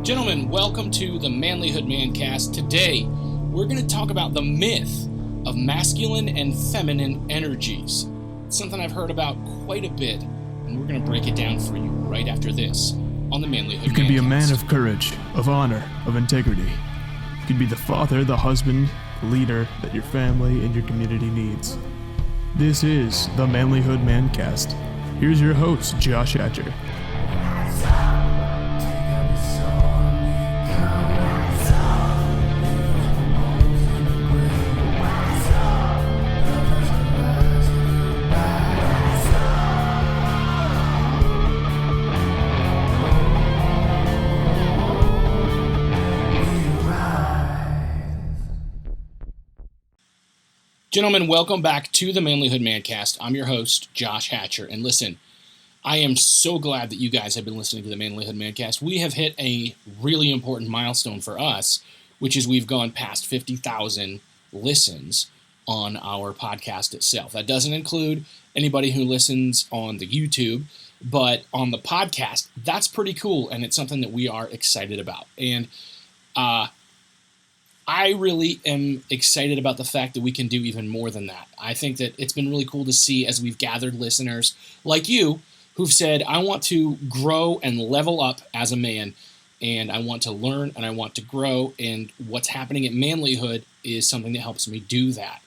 Gentlemen, welcome to the Manlihood Mancast. Today, we're going to talk about the myth of masculine and feminine energies. It's something I've heard about quite a bit, and we're going to break it down for you right after this on the Manlihood Mancast. You can be a man of courage, of honor, of integrity. You can be the father, the husband, the leader that your family and your community needs. This is the Manlihood Mancast. Here's your host, Josh Hatcher. Gentlemen, welcome back to the Manlihood Mancast. I'm your host, Josh Hatcher. And listen, I am so glad that you guys have been listening to the Manlihood Mancast. We have hit a really important milestone for us, which is we've gone past 50,000 listens on our podcast itself. That doesn't include anybody who listens on the YouTube, but on the podcast, that's pretty cool, and it's something that we are excited about. And I really am excited about the fact that we can do even more than that. I think that it's been really cool to see as we've gathered listeners like you who've said, I want to grow and level up as a man, and I want to learn and I want to grow, and what's happening at Manlihood is something that helps me do that.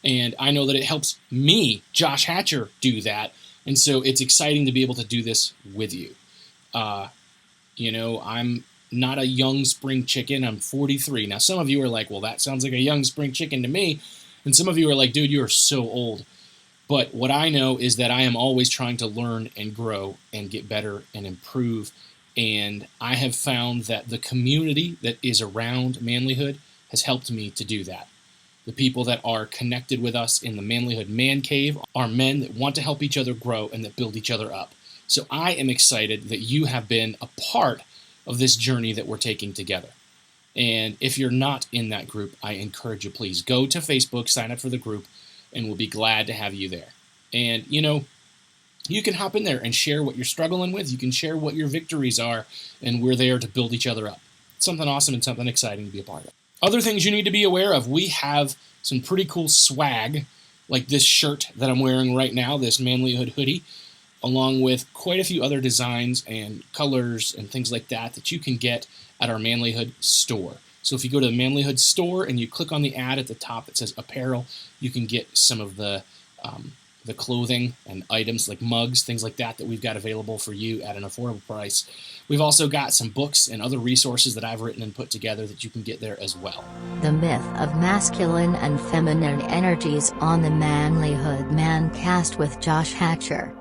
And I know that it helps me, Josh Hatcher, do that, and so it's exciting to be able to do this with you. I'm not a young spring chicken. I'm 43. Now, some of you are like, well, that sounds like a young spring chicken to me. And some of you are like, dude, you are so old. But what I know is that I am always trying to learn and grow and get better and improve. And I have found that the community that is around Manlihood has helped me to do that. The people that are connected with us in the Manlihood Man Cave are men that want to help each other grow and that build each other up. So I am excited that you have been a part of this journey that we're taking together. And if you're not in that group, I encourage you, please go to Facebook, sign up for the group, and we'll be glad to have you there. And, you can hop in there and share what you're struggling with. You can share what your victories are, and we're there to build each other up. It's something awesome and something exciting to be a part of. Other things you need to be aware of, we have some pretty cool swag, like this shirt that I'm wearing right now, this Manlihood hoodie, along with quite a few other designs and colors and things like that you can get at our Manlihood store. So if you go to the Manlihood store and you click on the ad at the top that says apparel, you can get some of the clothing and items like mugs, things like that we've got available for you at an affordable price. We've also got some books and other resources that I've written and put together that you can get there as well. The myth of masculine and feminine energies on the Manlihood Mancast with Josh Hatcher.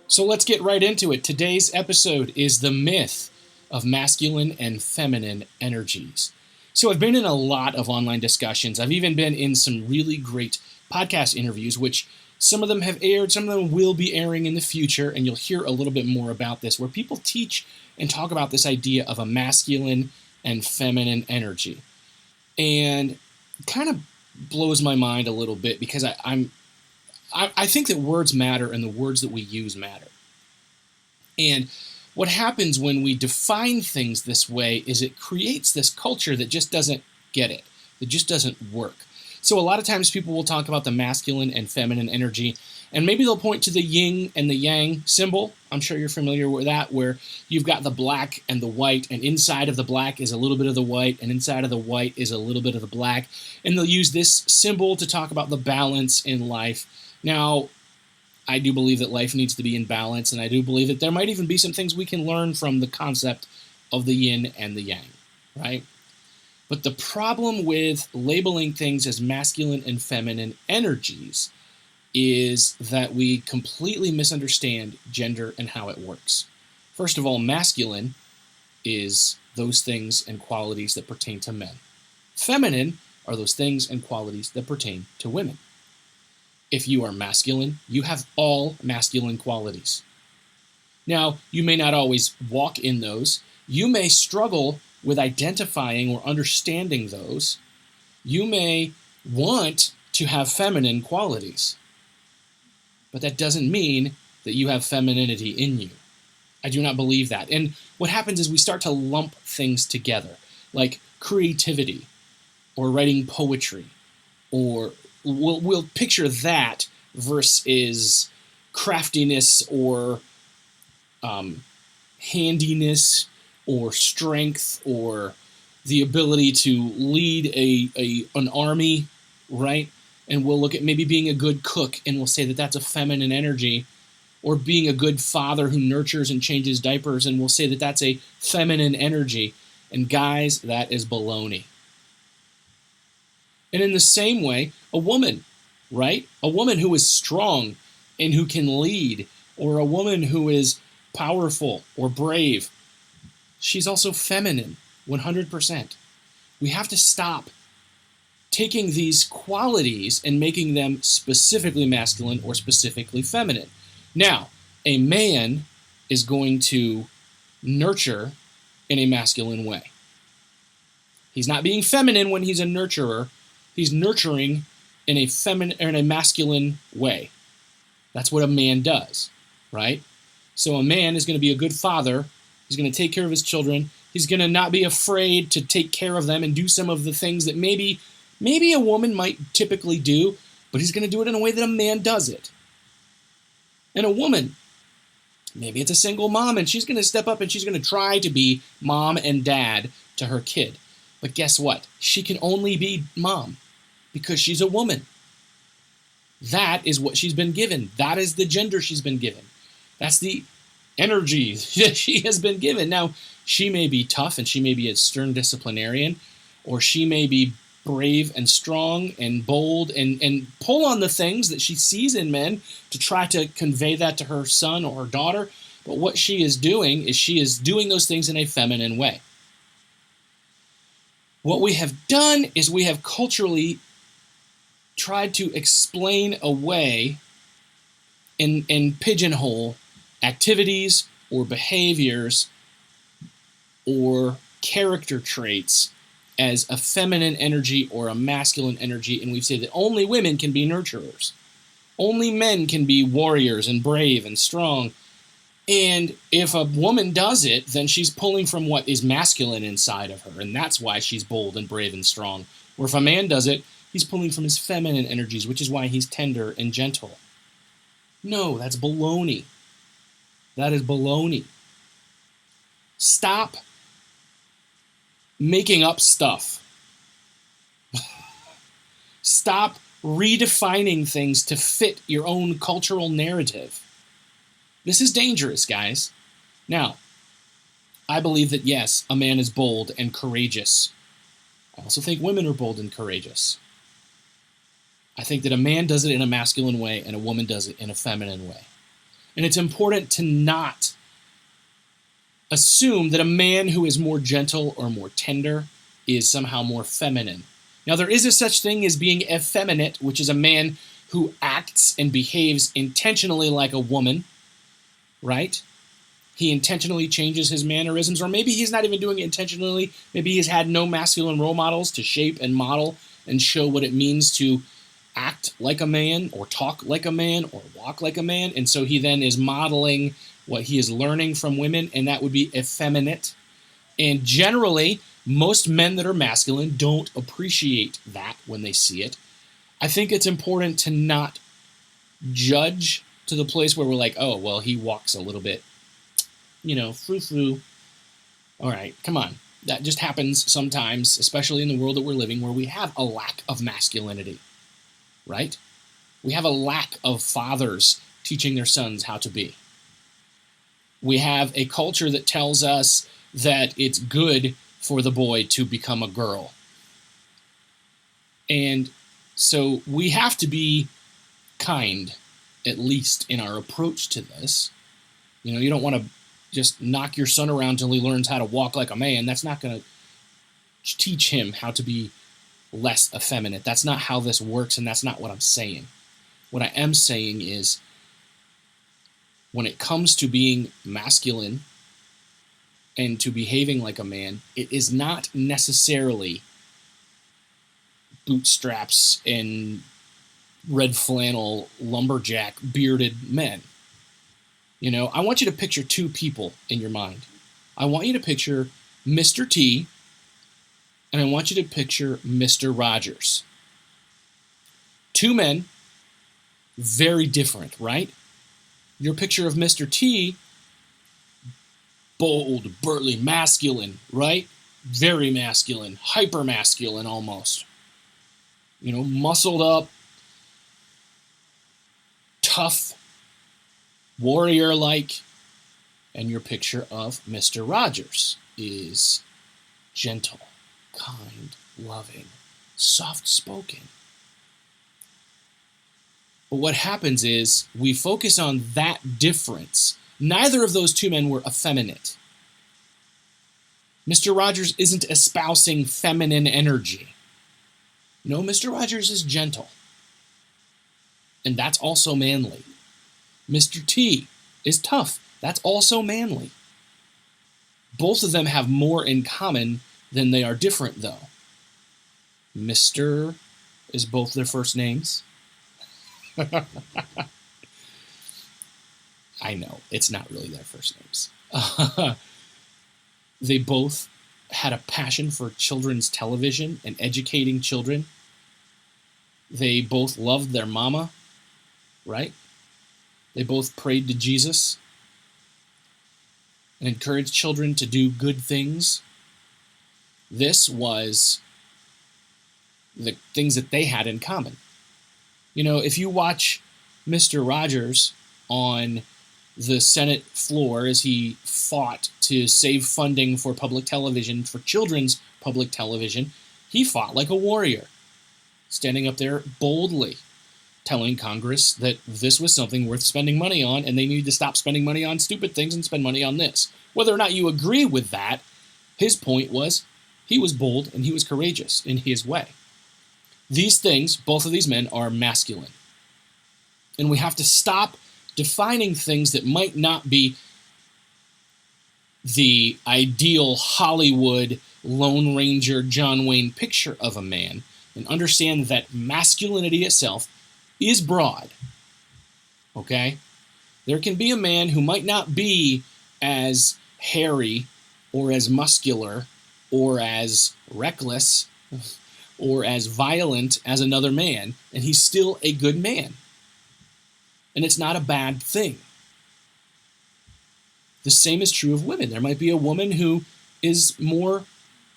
So let's get right into it. Today's episode is the myth of masculine and feminine energies. So I've been in a lot of online discussions. I've even been in some really great podcast interviews, which some of them have aired, some of them will be airing in the future, and you'll hear a little bit more about this, where people teach and talk about this idea of a masculine and feminine energy. And it kind of blows my mind a little bit because I think that words matter and the words that we use matter. And what happens when we define things this way is it creates this culture that just doesn't get it, that just doesn't work. So a lot of times people will talk about the masculine and feminine energy, and maybe they'll point to the yin and the yang symbol. I'm sure you're familiar with that, where you've got the black and the white, and inside of the black is a little bit of the white, and inside of the white is a little bit of the black. And they'll use this symbol to talk about the balance in life. Now, I do believe that life needs to be in balance, and I do believe that there might even be some things we can learn from the concept of the yin and the yang, right? But the problem with labeling things as masculine and feminine energies is that we completely misunderstand gender and how it works. First of all, masculine is those things and qualities that pertain to men. Feminine are those things and qualities that pertain to women. If you are masculine, you have all masculine qualities. Now, you may not always walk in those. You may struggle with identifying or understanding those. You may want to have feminine qualities. but that doesn't mean that you have femininity in you. I do not believe that. And what happens is we start to lump things together, like creativity or writing poetry, or we'll picture that versus craftiness or handiness or strength or the ability to lead an army, right? And we'll look at maybe being a good cook, and we'll say that that's a feminine energy, or being a good father who nurtures and changes diapers, and we'll say that that's a feminine energy. And guys, that is baloney. And in the same way, a woman, right? A woman who is strong and who can lead, or a woman who is powerful or brave, she's also feminine, 100%. We have to stop taking these qualities and making them specifically masculine or specifically feminine. Now, a man is going to nurture in a masculine way. He's not being feminine when he's a nurturer. He's nurturing in a feminine or in a masculine way. That's what a man does, right? So a man is going to be a good father. He's going to take care of his children. He's going to not be afraid to take care of them and do some of the things that maybe a woman might typically do, but he's going to do it in a way that a man does it. And a woman, maybe it's a single mom, and she's going to step up and she's going to try to be mom and dad to her kid. But guess what? She can only be mom because she's a woman. That is what she's been given. That is the gender she's been given. That's the energy that she has been given. Now, she may be tough and she may be a stern disciplinarian, or she may be brave and strong and bold and pull on the things that she sees in men to try to convey that to her son or her daughter. But what she is doing is she is doing those things in a feminine way. What we have done is we have culturally tried to explain away and pigeonhole activities or behaviors or character traits as a feminine energy or a masculine energy, and we say that only women can be nurturers. Only men can be warriors and brave and strong. And if a woman does it, then she's pulling from what is masculine inside of her, and that's why she's bold and brave and strong. Or if a man does it, he's pulling from his feminine energies, which is why he's tender and gentle. No, that's baloney. That is baloney. Stop making up stuff. Stop redefining things to fit your own cultural narrative. This is dangerous, guys. Now, I believe that yes, a man is bold and courageous. I also think women are bold and courageous. I think that a man does it in a masculine way and a woman does it in a feminine way. And it's important to not assume that a man who is more gentle or more tender is somehow more feminine. Now, there is a such thing as being effeminate, which is a man who acts and behaves intentionally like a woman, right? He intentionally changes his mannerisms, or maybe he's not even doing it intentionally. Maybe he's had no masculine role models to shape and model and show what it means to act like a man or talk like a man or walk like a man. And so he then is modeling what he is learning from women, and that would be effeminate. And generally, most men that are masculine don't appreciate that when they see it. I think it's important to not judge to the place where we're like, oh, well, he walks a little bit, frou-frou. All right, come on. That just happens sometimes, especially in the world that we're living, where we have a lack of masculinity, right? We have a lack of fathers teaching their sons how to be. We have a culture that tells us that it's good for the boy to become a girl. And so we have to be kind, at least in our approach to this. You don't want to just knock your son around until he learns how to walk like a man. That's not going to teach him how to be less effeminate. That's not how this works, and that's not what I'm saying. What I am saying is, when it comes to being masculine and to behaving like a man, it is not necessarily bootstraps and red flannel, lumberjack, bearded men. You know, I want you to picture two people in your mind. I want you to picture Mr. T, and I want you to picture Mr. Rogers. Two men, very different, right? Your picture of Mr. T, bold, burly, masculine, right? Very masculine, hyper masculine almost. You know, muscled up, tough, warrior-like. And your picture of Mr. Rogers is gentle, kind, loving, soft-spoken. But what happens is we focus on that difference. Neither of those two men were effeminate. Mr. Rogers isn't espousing feminine energy. No, Mr. Rogers is gentle. And that's also manly. Mr. T is tough. That's also manly. Both of them have more in common than they are different, though. Mr. is both their first names. I know, it's not really their first names. They both had a passion for children's television and educating children. They both loved their mama, right? They both prayed to Jesus and encouraged children to do good things. This was the things that they had in common. You know, if you watch Mr. Rogers on the Senate floor as he fought to save funding for public television, for children's public television, he fought like a warrior, standing up there boldly, telling Congress that this was something worth spending money on and they needed to stop spending money on stupid things and spend money on this. Whether or not you agree with that, his point was he was bold and he was courageous in his way. These things, both of these men, are masculine. And we have to stop defining things that might not be the ideal Hollywood Lone Ranger John Wayne picture of a man and understand that masculinity itself is broad, okay? There can be a man who might not be as hairy or as muscular or as reckless or as violent as another man, and he's still a good man. And it's not a bad thing. The same is true of women. There might be a woman who is more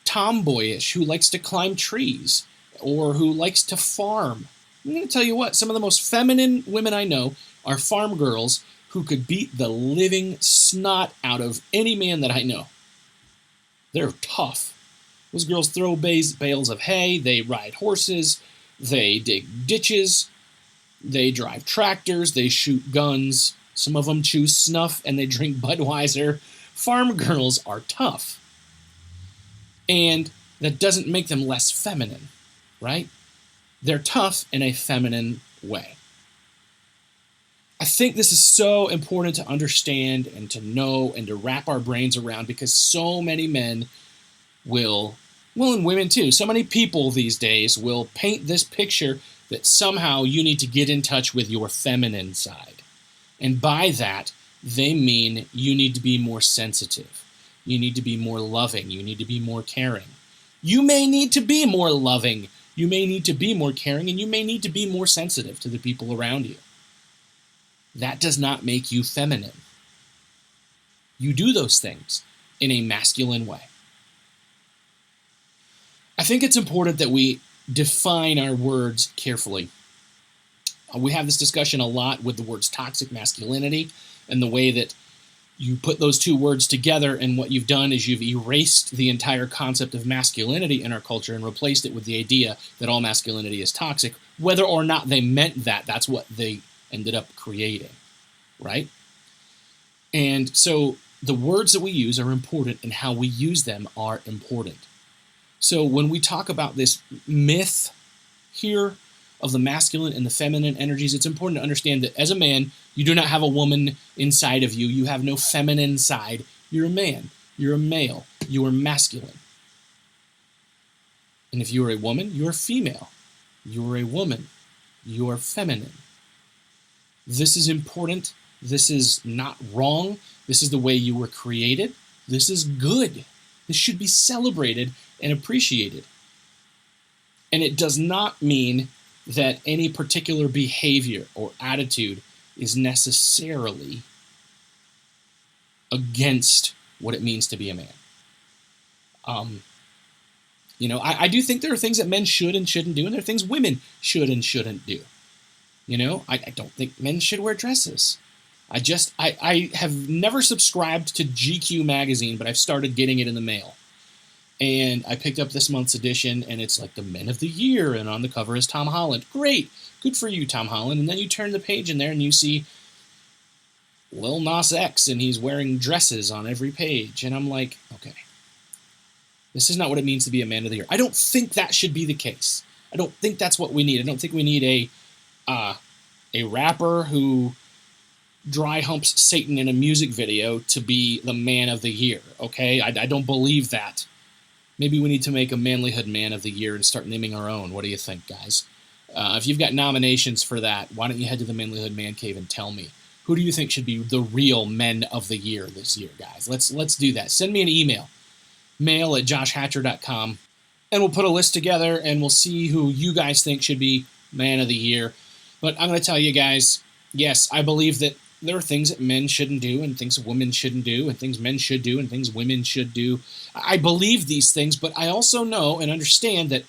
tomboyish, who likes to climb trees, or who likes to farm. I'm going to tell you what, some of the most feminine women I know are farm girls who could beat the living snot out of any man that I know. They're tough. Those girls throw bales of hay, they ride horses, they dig ditches, they drive tractors, they shoot guns. Some of them chew snuff and they drink Budweiser. Farm girls are tough. And that doesn't make them less feminine, right? They're tough in a feminine way. I think this is so important to understand and to know and to wrap our brains around because so many men will, well, and women too, so many people these days will paint this picture that somehow you need to get in touch with your feminine side. And by that, they mean you need to be more sensitive. You need to be more loving. You need to be more caring. You may need to be more loving. You may need to be more caring, and you may need to be more sensitive to the people around you. That does not make you feminine. You do those things in a masculine way. I think it's important that we define our words carefully. We have this discussion a lot with the words toxic masculinity and the way that you put those two words together, and what you've done is you've erased the entire concept of masculinity in our culture and replaced it with the idea that all masculinity is toxic. Whether or not they meant that, that's what they ended up creating, right? And so the words that we use are important, and how we use them are important. So when we talk about this myth here of the masculine and the feminine energies, it's important to understand that as a man, you do not have a woman inside of you. You have no feminine side. You're a man. You're a male. You are masculine. And if you are a woman, you are female. You are a woman. you're feminine. This is important. This is not wrong. This is the way you were created. This is good. This should be celebrated and appreciated. And it does not mean that any particular behavior or attitude is necessarily against what it means to be a man. I do think there are things that men should and shouldn't do, and there are things women should and shouldn't do. I don't think men should wear dresses. I have never subscribed to GQ magazine, but I've started getting it in the mail. And I picked up this month's edition, and it's like the Men of the Year, and on the cover is Tom Holland. Great. Good for you, Tom Holland. And then you turn the page in there, and you see Lil Nas X, and he's wearing dresses on every page. And I'm like, okay, this is not what it means to be a Man of the Year. I don't think that should be the case. I don't think that's what we need. I don't think we need a rapper who dry humps Satan in a music video to be the Man of the Year, okay? I don't believe that. Maybe we need to make a Manlihood Man of the Year and start naming our own. What do you think, guys? If you've got nominations for that, why don't you head to the Manlihood Man Cave and tell me, who do you think should be the real Men of the Year this year, guys? Let's do that. Send me an email, mail@joshhatcher.com, and we'll put a list together, and we'll see who you guys think should be Man of the Year. But I'm going to tell you guys, yes, I believe that there are things that men shouldn't do, and things women shouldn't do, and things men should do, and things women should do. I believe these things, but I also know and understand that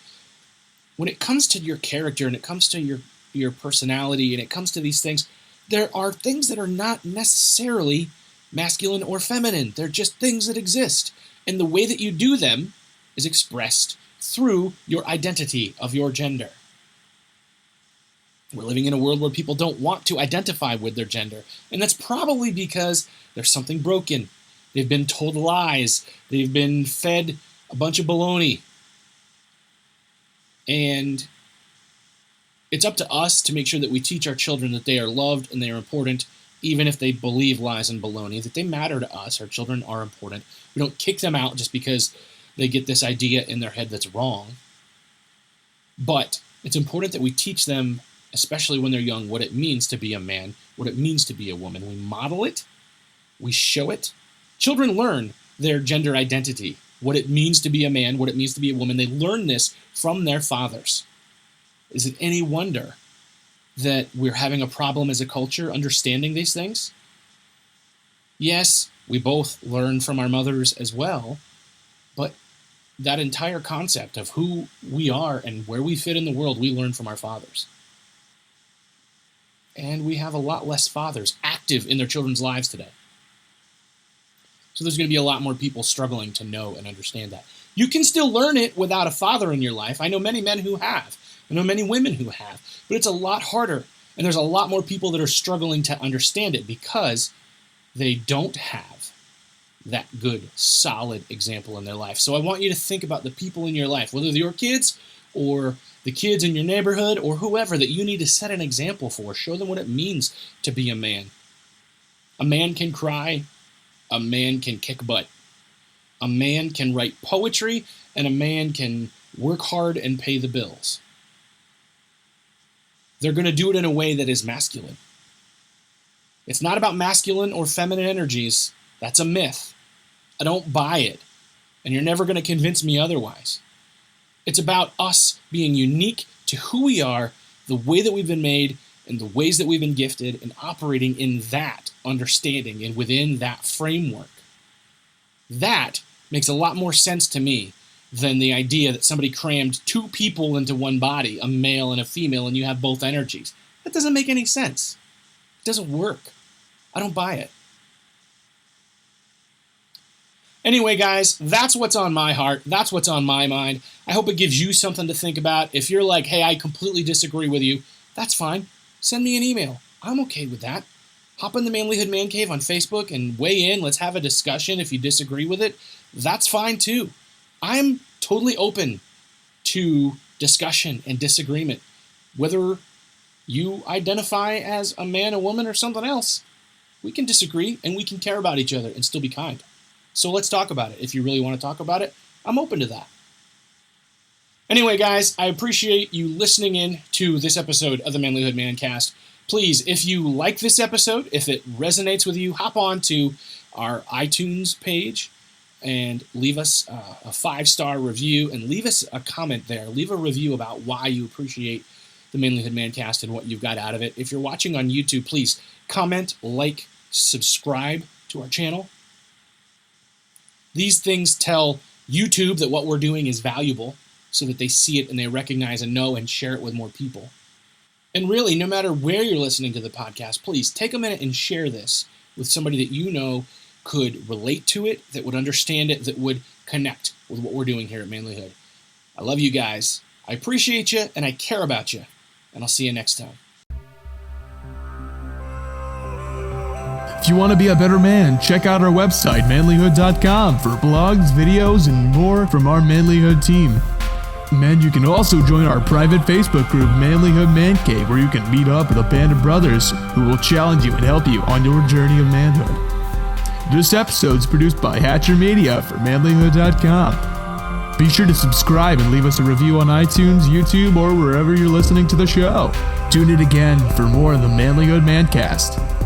when it comes to your character, and it comes to your personality, and it comes to these things, there are things that are not necessarily masculine or feminine. They're just things that exist. And the way that you do them is expressed through your identity of your gender. We're living in a world where people don't want to identify with their gender. And that's probably because there's something broken. They've been told lies. They've been fed a bunch of baloney. And it's up to us to make sure that we teach our children that they are loved and they are important, even if they believe lies and baloney, that they matter to us. Our children are important. We don't kick them out just because they get this idea in their head that's wrong. But it's important that we teach them, especially when they're young, what it means to be a man, what it means to be a woman. We model it. We show it. Children learn their gender identity, what it means to be a man, what it means to be a woman. They learn this from their fathers. Is it any wonder that we're having a problem as a culture understanding these things? Yes, we both learn from our mothers as well, but that entire concept of who we are and where we fit in the world, we learn from our fathers. And we have a lot less fathers active in their children's lives today. So there's going to be a lot more people struggling to know and understand that. You can still learn it without a father in your life. I know many men who have. I know many women who have. But it's a lot harder. And there's a lot more people that are struggling to understand it because they don't have that good, solid example in their life. So I want you to think about the people in your life, whether they're your kids or the kids in your neighborhood or whoever, that you need to set an example for. Show them what it means to be a man. A man can cry. A man can kick butt. A man can write poetry, and a man can work hard and pay the bills. They're going to do it in a way that is masculine. It's not about masculine or feminine energies. That's a myth. I don't buy it, and you're never going to convince me otherwise. It's about us being unique to who we are, the way that we've been made, and the ways that we've been gifted, and operating in that understanding and within that framework. That makes a lot more sense to me than the idea that somebody crammed two people into one body, a male and a female, and you have both energies. That doesn't make any sense. It doesn't work. I don't buy it. Anyway, guys, that's what's on my heart. That's what's on my mind. I hope it gives you something to think about. If you're like, hey, I completely disagree with you, that's fine. Send me an email. I'm okay with that. Hop in the Manlihood Man Cave on Facebook and weigh in. Let's have a discussion. If you disagree with it, that's fine too. I'm totally open to discussion and disagreement. Whether you identify as a man, a woman, or something else, we can disagree and we can care about each other and still be kind. So let's talk about it. If you really want to talk about it, I'm open to that. Anyway, guys, I appreciate you listening in to this episode of the Manlihood Mancast. Please, if you like this episode, if it resonates with you, hop on to our iTunes page and leave us a 5-star review and leave us a comment there. Leave a review about why you appreciate the Manlihood Mancast and what you've got out of it. If you're watching on YouTube, please comment, like, subscribe to our channel. These things tell YouTube that what we're doing is valuable so that they see it and they recognize and know and share it with more people. And really, no matter where you're listening to the podcast, please take a minute and share this with somebody that you know could relate to it, that would understand it, that would connect with what we're doing here at Manlihood. I love you guys. I appreciate you and I care about you. And I'll see you next time. If you want to be a better man, check out our website, manlihood.com, for blogs, videos, and more from our Manlihood team. And you can also join our private Facebook group, Manlihood Man Cave, where you can meet up with a band of brothers who will challenge you and help you on your journey of manhood. This episode is produced by Hatcher Media for manlihood.com. Be sure to subscribe and leave us a review on iTunes, YouTube, or wherever you're listening to the show. Tune in again for more of the Manlihood Mancast.